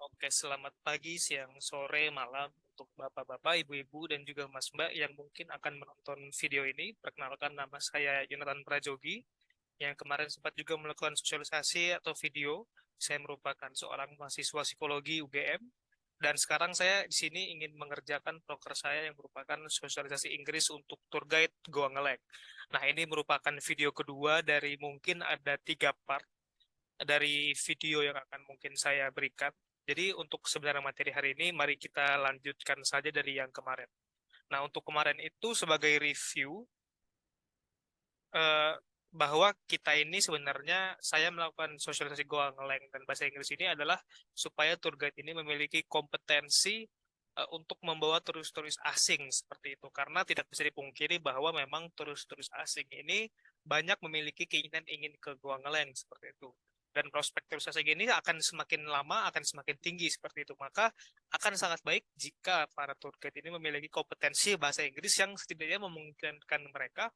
Oke, selamat pagi, siang, sore, malam untuk bapak-bapak, ibu-ibu, dan juga mas mbak yang mungkin akan menonton video ini. Perkenalkan, nama saya Yonatan Prajogi, yang kemarin sempat juga melakukan sosialisasi atau video. Saya merupakan seorang mahasiswa psikologi UGM, dan sekarang saya di sini ingin mengerjakan proker saya yang merupakan sosialisasi Inggris untuk tour guide Goa Ngelek. Nah, ini merupakan video kedua dari mungkin ada 3 part dari video yang akan mungkin saya berikan. Jadi untuk sebenarnya materi hari ini, mari kita lanjutkan saja dari yang kemarin. Nah, untuk kemarin itu sebagai review, eh, bahwa kita ini sebenarnya saya melakukan sosialisasi Goa Ngeleng dan bahasa Inggris ini adalah supaya tour guide ini memiliki kompetensi untuk membawa turis-turis asing seperti itu. Karena tidak bisa dipungkiri bahwa memang turis-turis asing ini banyak memiliki keinginan ingin ke Goa Ngeleng seperti itu. Dan prospek turis asing ini akan semakin lama, akan semakin tinggi seperti itu. Maka akan sangat baik jika para tour guide ini memiliki kompetensi bahasa Inggris yang setidaknya memungkinkan mereka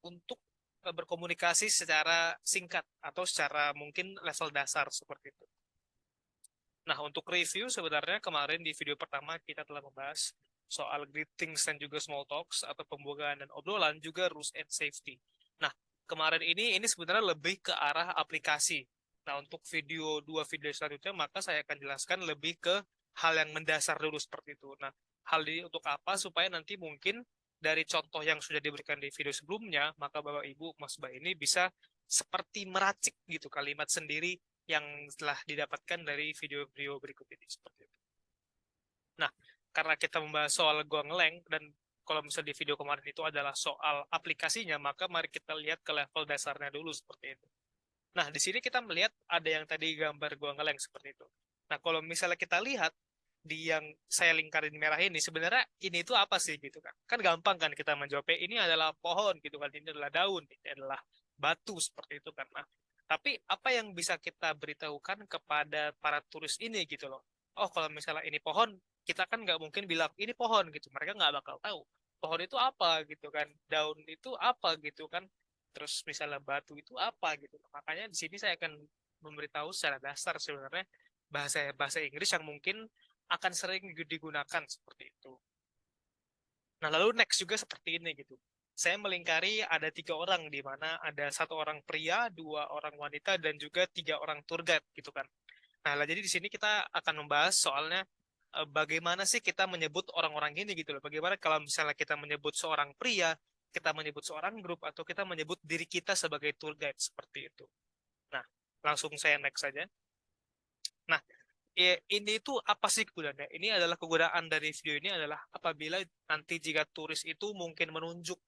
untuk berkomunikasi secara singkat atau secara mungkin level dasar seperti itu. Nah, untuk review sebenarnya kemarin di video pertama kita telah membahas soal greetings dan juga small talks atau pembukaan dan obrolan juga rules and safety. Nah, kemarin ini sebenarnya lebih ke arah aplikasi. Nah, untuk dua video selanjutnya maka saya akan jelaskan lebih ke hal yang mendasar dulu seperti itu. Nah, hal ini untuk apa supaya nanti mungkin dari contoh yang sudah diberikan di video sebelumnya, maka Bapak Ibu Mas Mbak ini bisa seperti meracik gitu kalimat sendiri yang telah didapatkan dari video-video berikut ini seperti itu. Nah, karena kita membahas soal Goangleng dan kalau misalnya di video kemarin itu adalah soal aplikasinya, maka mari kita lihat ke level dasarnya dulu seperti itu. Nah, di sini kita melihat ada yang tadi gambar Goangleng seperti itu. Nah, kalau misalnya kita lihat di yang saya lingkarin merah ini, sebenarnya ini itu apa sih gitu kan? Kan gampang kan kita menjawabnya, ini adalah pohon gitu kan, ini adalah daun, ini adalah batu seperti itu kan. Nah, tapi apa yang bisa kita beritahukan kepada para turis ini gitu loh? Oh, kalau misalnya ini pohon, kita kan nggak mungkin bilang ini pohon gitu. Mereka nggak bakal tahu. Pohon itu apa gitu kan? Daun itu apa gitu kan? Terus misalnya batu itu apa gitu. Makanya di sini saya akan memberitahu secara dasar sebenarnya bahasa bahasa Inggris yang mungkin akan sering digunakan seperti itu. Nah, lalu next juga seperti ini gitu. Saya melingkari ada 3 orang di mana ada 1 orang pria, 2 orang wanita, dan juga 3 orang tour guide gitu kan. Nah, jadi di sini kita akan membahas soalnya bagaimana sih kita menyebut orang-orang ini gitu loh. Bagaimana kalau misalnya kita menyebut seorang pria, kita menyebut seorang grup, atau kita menyebut diri kita sebagai tour guide seperti itu. Nah, langsung saya next saja. Nah, ini itu apa sih kegunaannya? Ini adalah kegunaan dari video ini adalah apabila nanti jika turis itu mungkin menunjuk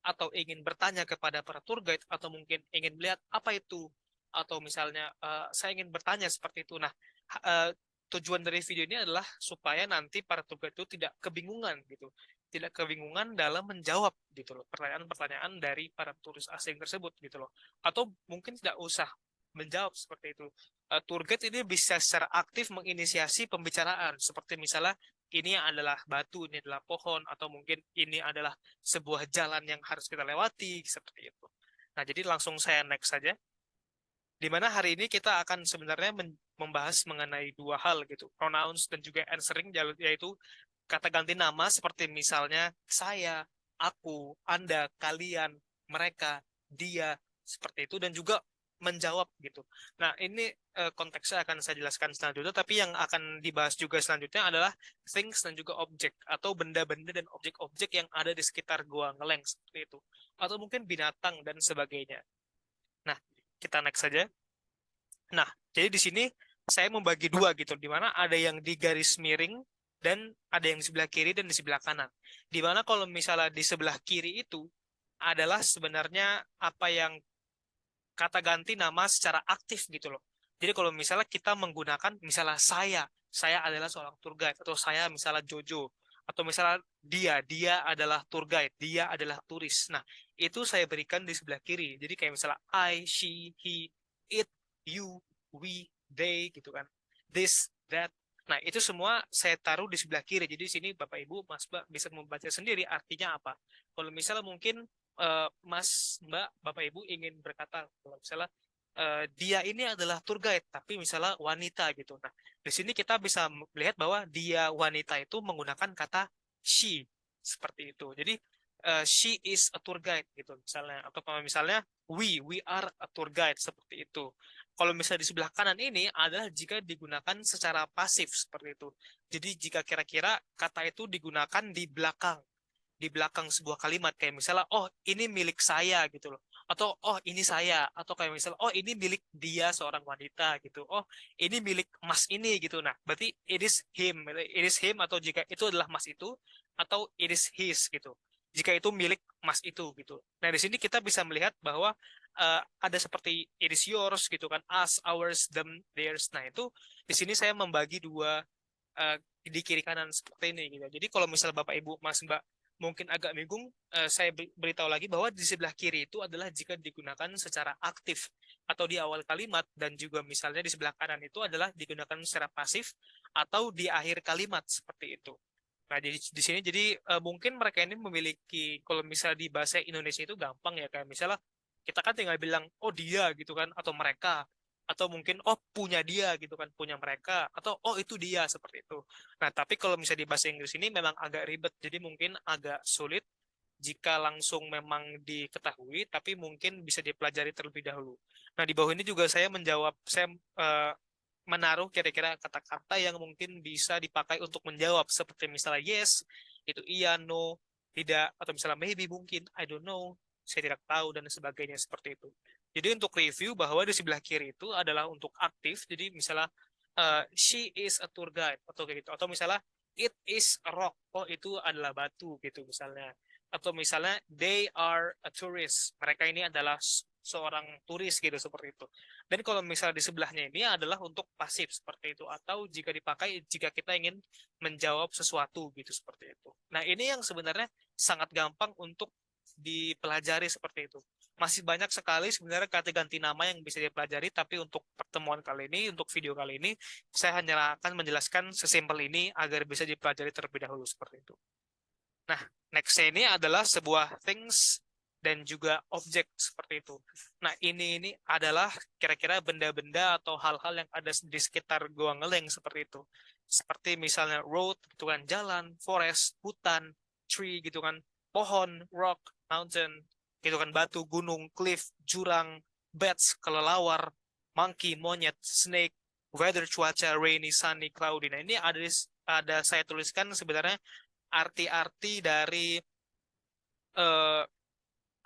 atau ingin bertanya kepada para tour guide atau mungkin ingin melihat apa itu atau misalnya saya ingin bertanya seperti itu. Nah, tujuan dari video ini adalah supaya nanti para tour guide itu tidak kebingungan gitu. Tidak kebingungan dalam menjawab gitu loh pertanyaan-pertanyaan dari para turis asing tersebut gitu loh. Atau mungkin tidak usah menjawab seperti itu. Tour guide ini bisa secara aktif menginisiasi pembicaraan seperti misalnya ini adalah batu, ini adalah pohon, atau mungkin ini adalah sebuah jalan yang harus kita lewati seperti itu. Nah, jadi langsung saya next saja. Di mana hari ini kita akan sebenarnya membahas mengenai 2 hal gitu, pronouns dan juga answering, yaitu kata ganti nama seperti misalnya saya, aku, Anda, kalian, mereka, dia, seperti itu, dan juga menjawab gitu. Nah, ini konteksnya akan saya jelaskan selanjutnya, tapi yang akan dibahas juga selanjutnya adalah things dan juga objek atau benda-benda dan objek-objek yang ada di sekitar gua ngeleng seperti itu. Atau mungkin binatang dan sebagainya. Nah, kita next saja. Nah, jadi di sini saya membagi dua gitu, di mana ada yang di garis miring dan ada yang di sebelah kiri dan di sebelah kanan. Di mana kalau misalnya di sebelah kiri itu adalah sebenarnya apa yang kata ganti nama secara aktif gitu loh. Jadi kalau misalnya kita menggunakan misalnya saya adalah seorang tour guide atau saya misalnya Jojo atau misalnya dia adalah tour guide, dia adalah turis. Nah, itu saya berikan di sebelah kiri. Jadi kayak misalnya I, she, he, it, you, we, they gitu kan. This, that. Nah, itu semua saya taruh di sebelah kiri. Jadi di sini Bapak Ibu, Mas Mbak bisa membaca sendiri artinya apa. Kalau misalnya mungkin Mas, Mbak, Bapak Ibu ingin berkata kalau misalnya dia ini adalah tour guide, tapi misalnya wanita gitu. Nah, Di sini kita bisa melihat bahwa dia wanita itu menggunakan kata she seperti itu. Jadi she is a tour guide gitu misalnya, atau kalau misalnya we are a tour guide seperti itu. Kalau misalnya di sebelah kanan ini adalah jika digunakan secara pasif seperti itu. Jadi jika kira-kira kata itu digunakan di belakang sebuah kalimat, kayak misalnya oh ini milik saya gitu loh, atau oh ini saya, atau kayak misalnya oh ini milik dia seorang wanita gitu, oh ini milik mas ini gitu. Nah berarti it is him, atau jika itu adalah mas itu, atau it is his gitu jika itu milik mas itu gitu. Nah di sini kita bisa melihat bahwa ada seperti it is yours gitu kan, us, ours, them, theirs. Nah itu di sini saya membagi dua, di kiri kanan seperti ini gitu. Jadi kalau misal Bapak Ibu Mas Mbak mungkin agak bingung, saya beritahu lagi bahwa di sebelah kiri itu adalah jika digunakan secara aktif atau di awal kalimat, dan juga misalnya di sebelah kanan itu adalah digunakan secara pasif atau di akhir kalimat seperti itu. Nah, di sini jadi mungkin mereka ini memiliki, kalau misalnya di bahasa Indonesia itu gampang ya, kayak misalnya kita kan tinggal bilang oh dia gitu kan, atau mereka, atau mungkin oh punya dia gitu kan, punya mereka, atau oh itu dia seperti itu. Nah, tapi kalau misalnya di bahasa Inggris ini memang agak ribet, jadi mungkin agak sulit jika langsung memang diketahui, tapi mungkin bisa dipelajari terlebih dahulu. Nah, di bawah ini juga saya menaruh kira-kira kata-kata yang mungkin bisa dipakai untuk menjawab, seperti misalnya yes, itu iya, no, tidak, atau misalnya maybe, mungkin, I don't know, saya tidak tahu, dan sebagainya seperti itu. Jadi untuk review bahwa di sebelah kiri itu adalah untuk aktif, jadi misalnya she is a tour guide, atau kayak gitu, atau misalnya it is a rock, oh itu adalah batu gitu misalnya, atau misalnya they are a tourist, mereka ini adalah seorang turis gitu seperti itu. Dan kalau misalnya di sebelahnya ini adalah untuk pasif seperti itu, atau jika dipakai jika kita ingin menjawab sesuatu gitu seperti itu. Nah, ini yang sebenarnya sangat gampang untuk dipelajari seperti itu. Masih banyak sekali sebenarnya kata ganti nama yang bisa dipelajari, tapi untuk pertemuan kali ini, untuk video kali ini, saya hanya akan menjelaskan sesimpel ini agar bisa dipelajari terlebih dahulu seperti itu. Nah, next ini adalah sebuah things dan juga objek seperti itu. Nah, ini adalah kira-kira benda-benda atau hal-hal yang ada di sekitar Goa Ngeleng seperti itu. Seperti misalnya road, gitu kan, jalan, forest, hutan, tree, gitu kan, pohon, rock, mountain, gitu kan, batu, gunung, cliff, jurang, bats, kelelawar, monkey, monyet, snake, weather, cuaca, rainy, sunny, cloudy. Nah, ini ada saya tuliskan sebenarnya arti-arti dari eh,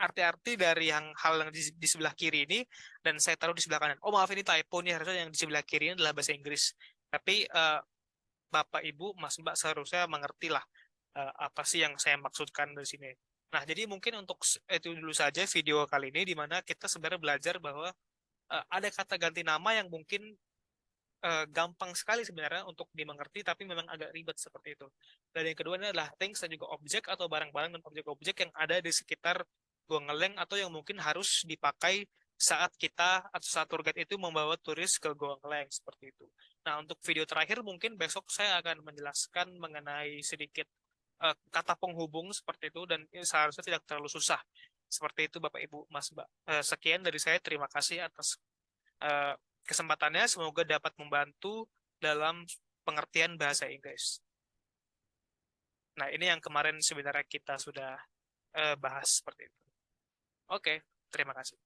arti-arti dari yang hal yang di sebelah kiri ini, dan saya taruh di sebelah kanan. Oh maaf, ini typo nih, harusnya yang di sebelah kiri ini adalah bahasa Inggris. Tapi Bapak Ibu Mas Mbak seharusnya mengerti lah apa sih yang saya maksudkan dari sini. Nah, jadi mungkin untuk itu dulu saja video kali ini, di mana kita sebenarnya belajar bahwa ada kata ganti nama yang mungkin gampang sekali sebenarnya untuk dimengerti, tapi memang agak ribet seperti itu. Dan yang kedua ini adalah things dan juga objek atau barang-barang dan objek-objek yang ada di sekitar Gua Ngeleng, atau yang mungkin harus dipakai saat kita atau saat tour guide itu membawa turis ke Gua Ngeleng seperti itu. Nah, untuk video terakhir mungkin besok saya akan menjelaskan mengenai sedikit kata penghubung seperti itu, dan ini seharusnya tidak terlalu susah. Seperti itu Bapak Ibu Mas Mbak. Sekian dari saya, terima kasih atas eh, kesempatannya, semoga dapat membantu dalam pengertian bahasa Inggris. Nah, ini yang kemarin sebenarnya kita sudah bahas seperti itu. Oke, terima kasih.